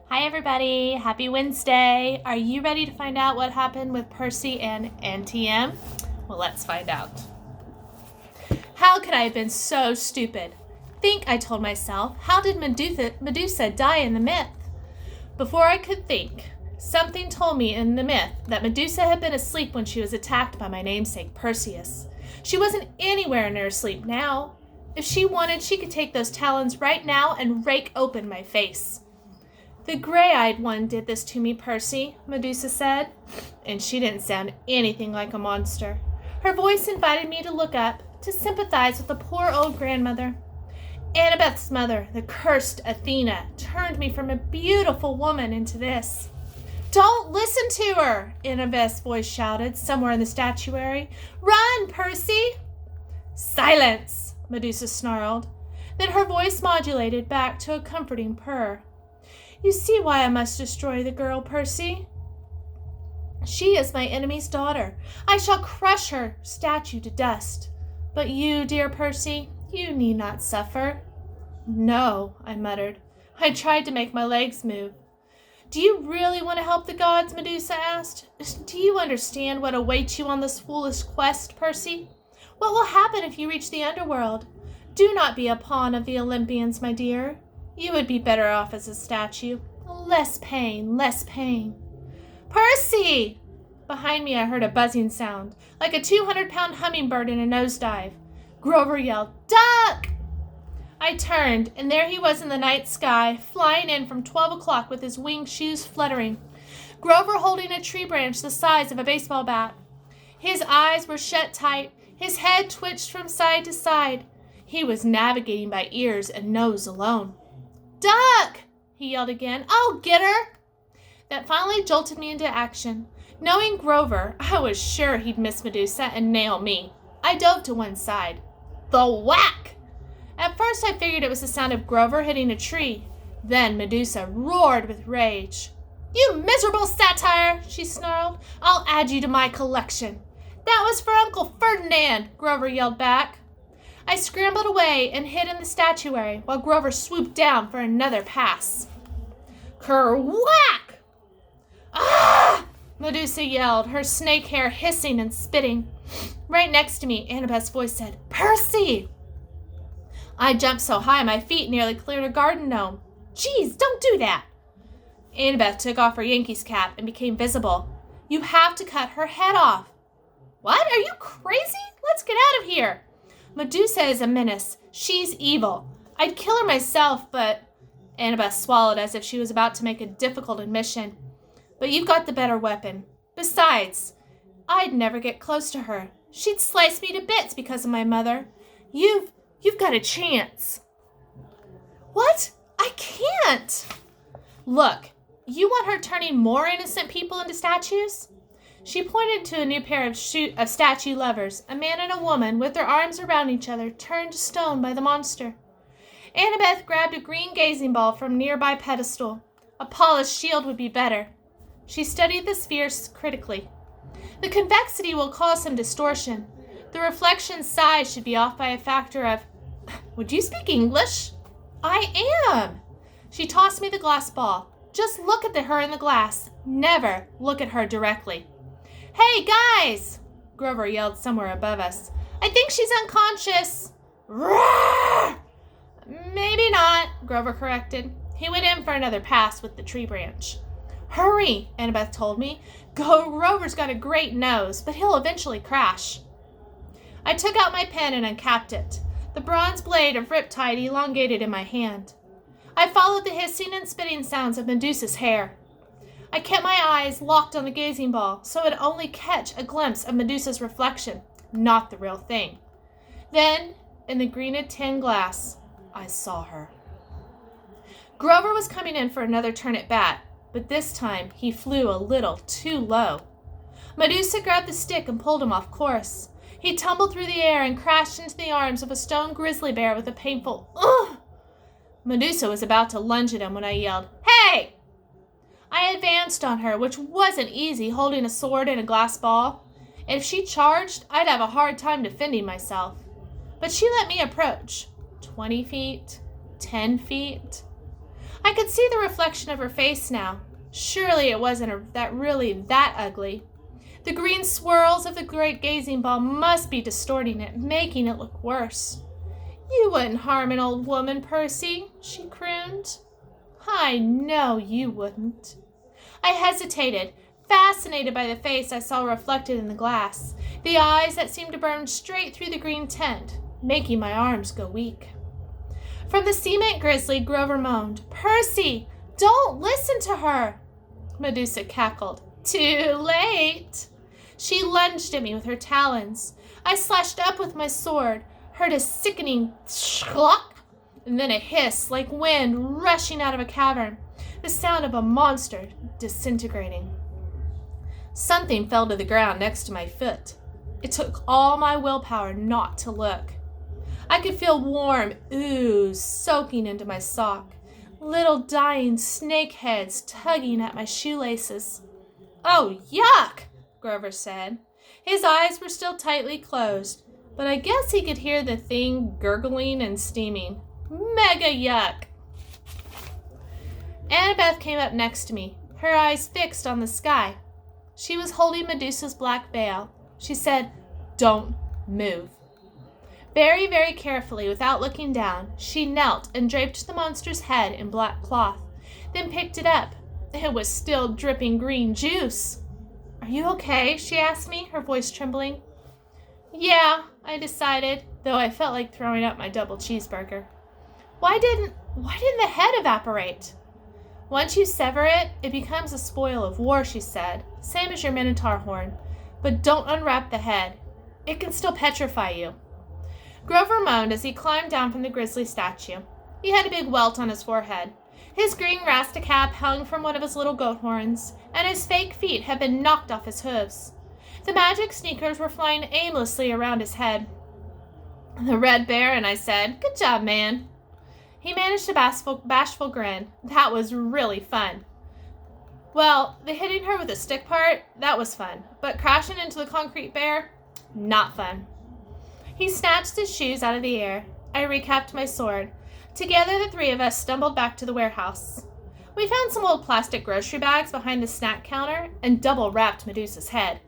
Hi everybody, happy Wednesday. Are you ready to find out what happened with Percy and Auntie M? Well, let's find out. How could I have been so stupid? Think, I told myself, how did Medusa die in the myth? Before I could think, something told me in the myth that Medusa had been asleep when she was attacked by my namesake Perseus. She wasn't anywhere near asleep now. If she wanted, she could take those talons right now and rake open my face. The gray-eyed one did this to me, Percy, Medusa said, and she didn't sound anything like a monster. Her voice invited me to look up, to sympathize with the poor old grandmother. Annabeth's mother, the cursed Athena, turned me from a beautiful woman into this. Don't listen to her, Annabeth's voice shouted somewhere in the statuary. Run, Percy! Silence, Medusa snarled. Then her voice modulated back to a comforting purr. You see why I must destroy the girl, Percy. She is my enemy's daughter. I shall crush her statue to dust. But you, dear Percy, you need not suffer. No, I muttered. I tried to make my legs move. Do you really want to help the gods? Medusa asked. Do you understand what awaits you on this foolish quest, Percy? What will happen if you reach the underworld? Do not be a pawn of the Olympians, my dear. You would be better off as a statue. Less pain, less pain. Percy! Behind me I heard a buzzing sound, like a 200-pound hummingbird in a nosedive. Grover yelled, Duck! I turned, and there he was in the night sky, flying in from 12 o'clock with his winged shoes fluttering. Grover holding a tree branch the size of a baseball bat. His eyes were shut tight. His head twitched from side to side. He was navigating by ears and nose alone. Duck! He yelled again. I'll get her! That finally jolted me into action. Knowing Grover, I was sure he'd miss Medusa and nail me. I dove to one side. The whack! At first I figured it was the sound of Grover hitting a tree. Then Medusa roared with rage. You miserable satire, she snarled. I'll add you to my collection. That was for Uncle Ferdinand, Grover yelled back. I scrambled away and hid in the statuary while Grover swooped down for another pass. Ker-whack! Ah! Medusa yelled, her snake hair hissing and spitting. Right next to me, Annabeth's voice said, Percy! I jumped so high my feet nearly cleared a garden gnome. Geez, don't do that! Annabeth took off her Yankees cap and became visible. You have to cut her head off. What? Are you crazy? Let's get out of here. Medusa is a menace. She's evil. I'd kill her myself, but... Annabeth swallowed as if she was about to make a difficult admission. But you've got the better weapon. Besides, I'd never get close to her. She'd slice me to bits because of my mother. You've got a chance. What? I can't. Look, you want her turning more innocent people into statues? She pointed to a new pair of statue lovers, a man and a woman with their arms around each other, turned to stone by the monster. Annabeth grabbed a green gazing ball from a nearby pedestal. A polished shield would be better. She studied the spheres critically. The convexity will cause some distortion. The reflection size should be off by a factor of... Would you speak English? I am. She tossed me the glass ball. Just look at her in the glass. Never look at her directly. Hey, guys! Grover yelled somewhere above us. I think she's unconscious. Roar! Maybe not, Grover corrected. He went in for another pass with the tree branch. Hurry, Annabeth told me. Grover's got a great nose, but he'll eventually crash. I took out my pen and uncapped it. The bronze blade of riptide elongated in my hand. I followed the hissing and spitting sounds of Medusa's hair. I kept my eyes locked on the gazing ball, so I'd only catch a glimpse of Medusa's reflection, not the real thing. Then, in the greened tin glass, I saw her. Grover was coming in for another turn at bat, but this time he flew a little too low. Medusa grabbed the stick and pulled him off course. He tumbled through the air and crashed into the arms of a stone grizzly bear with a painful ugh. Medusa was about to lunge at him when I yelled, Hey! I advanced on her, which wasn't easy, holding a sword and a glass ball. If she charged, I'd have a hard time defending myself. But she let me approach. 20 feet, 10 feet. I could see the reflection of her face now. Surely it wasn't that ugly. The green swirls of the great gazing ball must be distorting it, making it look worse. "You wouldn't harm an old woman, Percy," she crooned. "I know you wouldn't." I hesitated, fascinated by the face I saw reflected in the glass, the eyes that seemed to burn straight through the green tint, making my arms go weak. From the cement grizzly, Grover moaned, "Percy, don't listen to her." Medusa cackled. "Too late." She lunged at me with her talons. I slashed up with my sword, heard a sickening schlock, and then a hiss like wind rushing out of a cavern, the sound of a monster disintegrating. Something fell to the ground next to my foot. It took all my willpower not to look. I could feel warm ooze soaking into my sock, little dying snake heads tugging at my shoelaces. "Oh, yuck!" Grover said. His eyes were still tightly closed, but I guess he could hear the thing gurgling and steaming. "Mega yuck!" Annabeth came up next to me, her eyes fixed on the sky. She was holding Medusa's black veil. She said, "Don't move." Very, very carefully, without looking down, she knelt and draped the monster's head in black cloth, then picked it up. It was still dripping green juice. "Are you okay?" she asked me, her voice trembling. "Yeah," I decided, though I felt like throwing up my double cheeseburger. Why didn't the head evaporate?" "Once you sever it, it becomes a spoil of war," she said, "same as your minotaur horn. But don't unwrap the head. It can still petrify you." Grover moaned as he climbed down from the grizzly statue. He had a big welt on his forehead. His green rasta cap hung from one of his little goat horns, and his fake feet had been knocked off his hooves. The magic sneakers were flying aimlessly around his head. "The red bear," and I said, "Good job, man." He managed a bashful grin. "That was really fun." "Well, the hitting her with a stick part, that was fun. But crashing into the concrete bear, not fun." He snatched his shoes out of the air. I recapped my sword. Together, the three of us stumbled back to the warehouse. We found some old plastic grocery bags behind the snack counter and double-wrapped Medusa's head.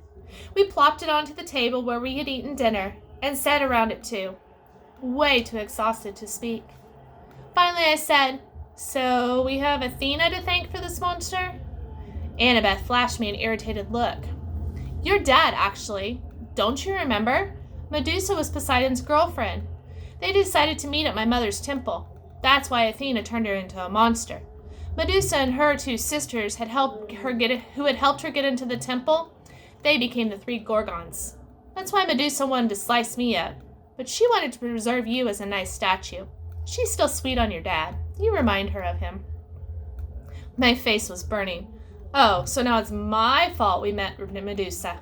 We plopped it onto the table where we had eaten dinner and sat around it too, way too exhausted to speak. Finally, I said, "So we have Athena to thank for this monster?" Annabeth flashed me an irritated look. "Your dad, actually. Don't you remember? Medusa was Poseidon's girlfriend. They decided to meet at my mother's temple. That's why Athena turned her into a monster. Medusa and her two sisters who had helped her get into the temple, they became the three Gorgons. That's why Medusa wanted to slice me up, but she wanted to preserve you as a nice statue. She's still sweet on your dad. You remind her of him." My face was burning. "Oh, so now it's my fault we met Medusa."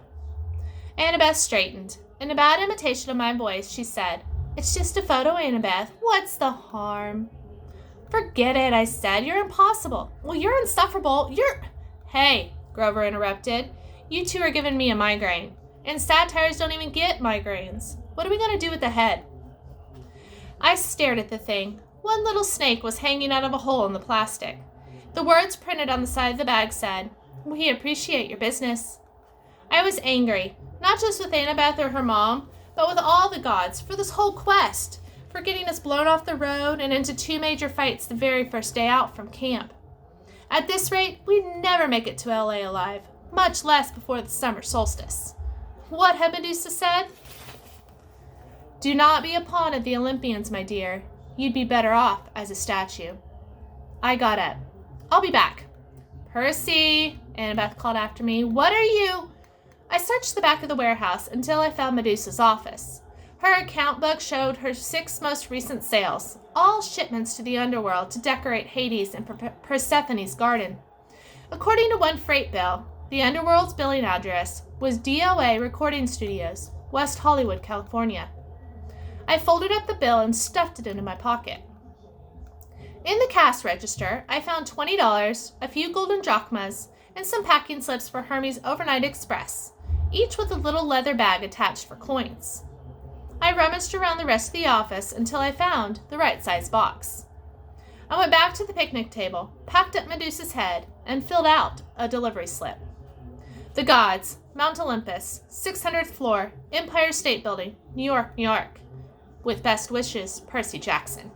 Annabeth straightened. In a bad imitation of my voice, she said, "It's just a photo, Annabeth. What's the harm?" "Forget it," I said. "You're impossible. Well, you're insufferable. Hey," Grover interrupted. "You two are giving me a migraine. And satires don't even get migraines. What are we going to do with the head?" I stared at the thing. One little snake was hanging out of a hole in the plastic. The words printed on the side of the bag said, "We appreciate your business." I was angry, not just with Annabeth or her mom, but with all the gods for this whole quest, for getting us blown off the road and into 2 major fights the very first day out from camp. At this rate, we'd never make it to LA alive, much less before the summer solstice. What had Medusa said? "Do not be a pawn of the Olympians, my dear. You'd be better off as a statue." I got up. "I'll be back." "Percy," Annabeth called after me. "What are you—" I searched the back of the warehouse until I found Medusa's office. Her account book showed her 6 most recent sales, all shipments to the underworld to decorate Hades and Persephone's garden. According to one freight bill, the underworld's billing address was DOA Recording Studios, West Hollywood, California. I folded up the bill and stuffed it into my pocket. In the cash register, I found $20, a few golden drachmas, and some packing slips for Hermes Overnight Express, each with a little leather bag attached for coins. I rummaged around the rest of the office until I found the right size box. I went back to the picnic table, packed up Medusa's head, and filled out a delivery slip. The Gods, Mount Olympus, 600th floor, Empire State Building, New York, New York. With best wishes, Percy Jackson.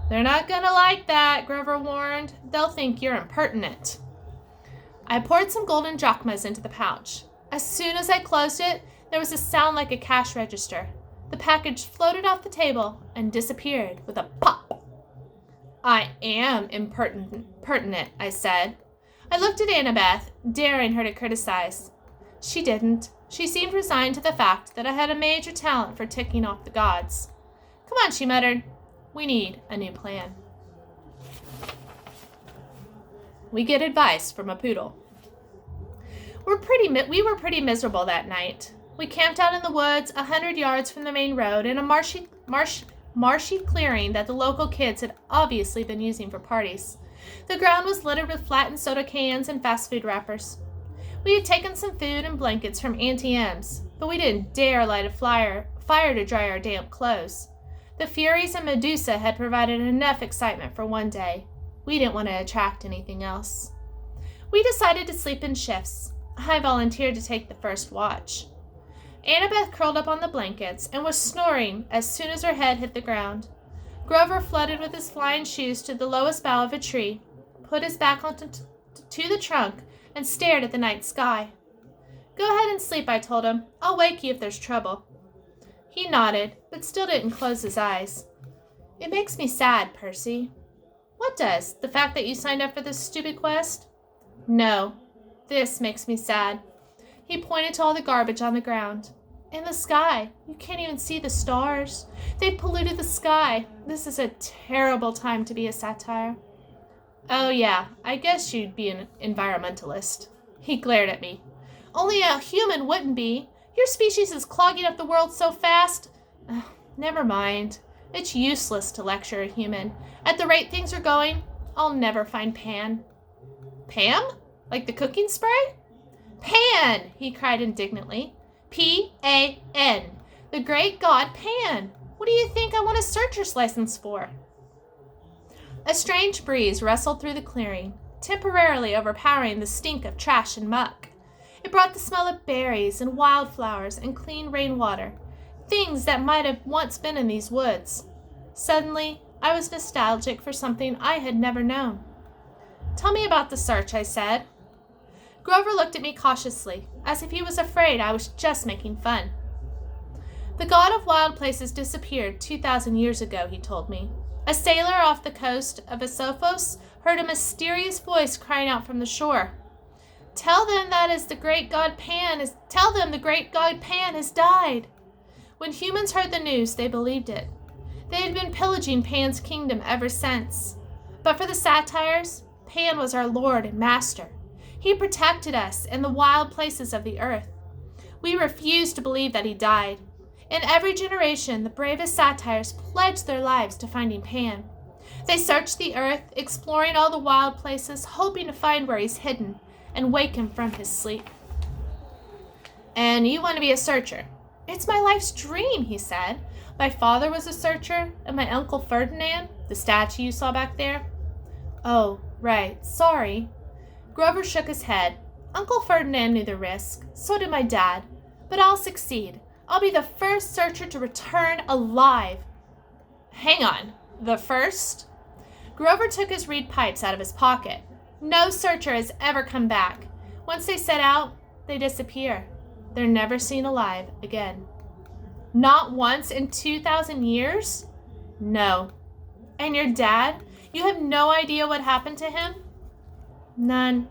They're not gonna like that, Grover warned. They'll think you're impertinent. I poured some golden drachmas into the pouch. As soon as I closed it, there was a sound like a cash register. The package floated off the table and disappeared with a pop. I am impertinent, I said. I looked at Annabeth, daring her to criticize. She didn't. She seemed resigned to the fact that I had a major talent for ticking off the gods. Come on, she muttered. We need a new plan. We get advice from a poodle. We were pretty miserable that night. We camped out in the woods 100 yards from the main road in a marshy clearing that the local kids had obviously been using for parties. The ground was littered with flattened soda cans and fast food wrappers. We had taken some food and blankets from Auntie M's, but we didn't dare light a fire to dry our damp clothes. The Furies and Medusa had provided enough excitement for one day. We didn't want to attract anything else. We decided to sleep in shifts. I volunteered to take the first watch. Annabeth curled up on the blankets and was snoring as soon as her head hit the ground. Grover fluttered with his flying shoes to the lowest bough of a tree, put his back onto the trunk, and stared at the night sky. Go ahead and sleep, I told him. I'll wake you if there's trouble. He nodded, but still didn't close his eyes. It makes me sad, Percy. What does? The fact that you signed up for this stupid quest? No. This makes me sad. He pointed to all the garbage on the ground. In the sky. You can't even see the stars. They've polluted the sky. This is a terrible time to be a satire. Oh yeah, I guess you'd be an environmentalist. He glared at me. Only a human wouldn't be. Your species is clogging up the world so fast. Never mind. It's useless to lecture a human. At the rate things are going, I'll never find Pan. Pam? Like the cooking spray? Pan! He cried indignantly. P-A-N. The great god Pan. What do you think I want a searcher's license for? A strange breeze rustled through the clearing, temporarily overpowering the stink of trash and muck. It brought the smell of berries and wildflowers and clean rainwater, things that might have once been in these woods. Suddenly, I was nostalgic for something I had never known. Tell me about the search, I said. Grover looked at me cautiously, as if he was afraid I was just making fun. The god of wild places disappeared 2,000 years ago, he told me. A sailor off the coast of Asophos heard a mysterious voice crying out from the shore. Tell them the great god Pan has died. When humans heard the news, they believed it. They had been pillaging Pan's kingdom ever since. But for the satyrs, Pan was our lord and master. He protected us in the wild places of the earth. We refused to believe that he died. In every generation, the bravest satyrs pledged their lives to finding Pan. They searched the earth, exploring all the wild places, hoping to find where he's hidden and wake him from his sleep. And you want to be a searcher? It's my life's dream, he said. My father was a searcher, and my Uncle Ferdinand, the statue you saw back there. Oh, right, sorry. Grover shook his head. Uncle Ferdinand knew the risk, so did my dad. But I'll succeed. I'll be the first searcher to return alive. Hang on, the first? Grover took his reed pipes out of his pocket. No searcher has ever come back. Once they set out, they disappear. They're never seen alive again. Not once in 2,000 years? No. And your dad? You have no idea what happened to him? None.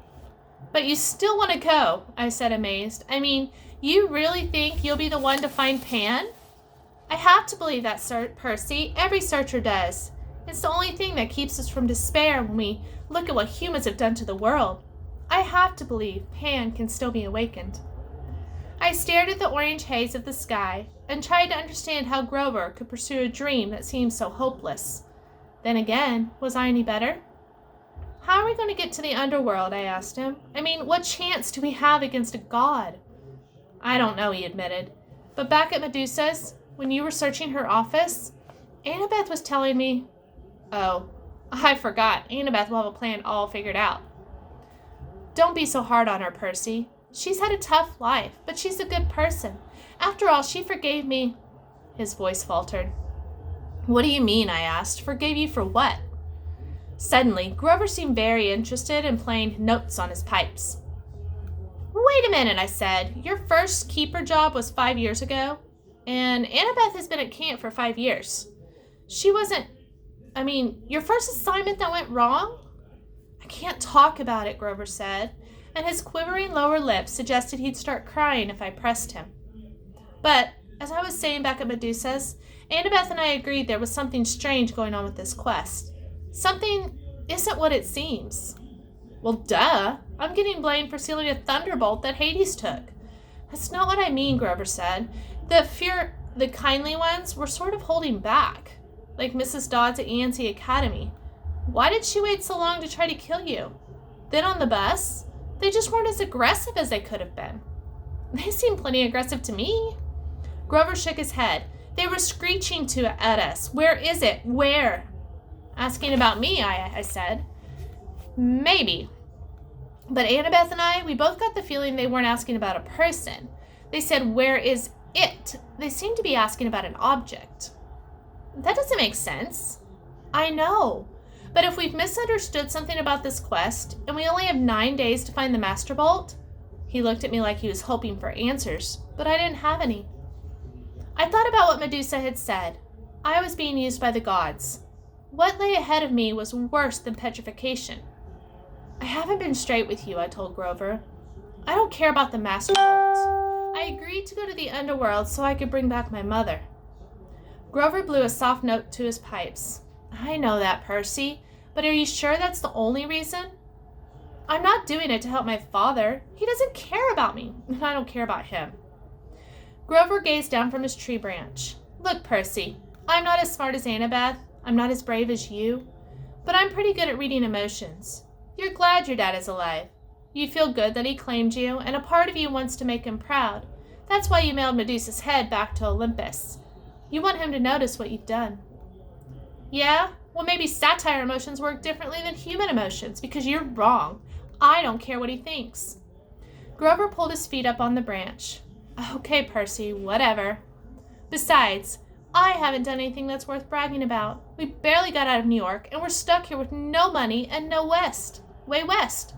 But you still want to go, I said, amazed. I mean, you really think you'll be the one to find Pan? I have to believe that, Percy. Every searcher does. It's the only thing that keeps us from despair when we look at what humans have done to the world. I have to believe Pan can still be awakened. I stared at the orange haze of the sky and tried to understand how Grover could pursue a dream that seemed so hopeless. Then again, was I any better? How are we going to get to the underworld? I asked him. I mean, what chance do we have against a god? I don't know, he admitted. But back at Medusa's, when you were searching her office, Annabeth was telling me... Oh, I forgot. Annabeth will have a plan all figured out. Don't be so hard on her, Percy. She's had a tough life, but she's a good person. After all, she forgave me. His voice faltered. What do you mean, I asked. Forgave you for what? Suddenly, Grover seemed very interested in playing notes on his pipes. Wait a minute, I said. Your first keeper job was 5 years ago, and Annabeth has been at camp for 5 years. Your first assignment that went wrong? I can't talk about it, Grover said, and his quivering lower lip suggested he'd start crying if I pressed him. But, as I was saying back at Medusa's, Annabeth and I agreed there was something strange going on with this quest. Something isn't what it seems. Well, duh. I'm getting blamed for sealing a thunderbolt that Hades took. That's not what I mean, Grover said. The kindly ones were sort of holding back, like Mrs. Dodds at Yancey Academy. Why did she wait so long to try to kill you? Then on the bus, they just weren't as aggressive as they could have been. They seemed plenty aggressive to me. Grover shook his head. They were screeching at us. Where is it? Where? Asking about me, I said. Maybe. But Annabeth and I, we both got the feeling they weren't asking about a person. They said, where is it? They seemed to be asking about an object. That doesn't make sense. I know. But if we've misunderstood something about this quest, and we only have 9 days to find the Master Bolt, he looked at me like he was hoping for answers, but I didn't have any. I thought about what Medusa had said. I was being used by the gods. What lay ahead of me was worse than petrification. I haven't been straight with you, I told Grover. I don't care about the Master Bolt. I agreed to go to the underworld so I could bring back my mother. Grover blew a soft note to his pipes. I know that, Percy, but are you sure that's the only reason? I'm not doing it to help my father. He doesn't care about me, and I don't care about him. Grover gazed down from his tree branch. Look, Percy, I'm not as smart as Annabeth. I'm not as brave as you, but I'm pretty good at reading emotions. You're glad your dad is alive. You feel good that he claimed you, and a part of you wants to make him proud. That's why you mailed Medusa's head back to Olympus. You want him to notice what you've done. Yeah, well, maybe satire emotions work differently than human emotions, because you're wrong. I don't care what he thinks. Grover pulled his feet up on the branch. Okay, Percy, whatever. Besides, I haven't done anything that's worth bragging about. We barely got out of New York, and we're stuck here with no money and no way west.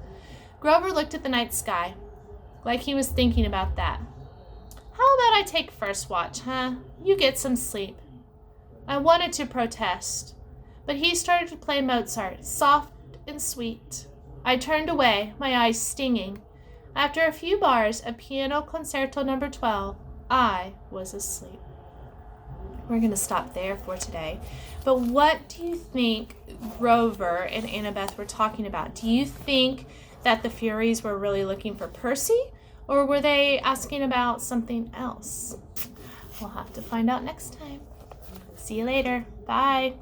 Grover looked at the night sky, like he was thinking about that. How about I take first watch, huh? You get some sleep. I wanted to protest, but he started to play Mozart, soft and sweet. I turned away, my eyes stinging. After a few bars of Piano Concerto No. 12, I was asleep. We're going to stop there for today. But what do you think Grover and Annabeth were talking about? Do you think that the Furies were really looking for Percy? Or were they asking about something else? We'll have to find out next time. See you later. Bye.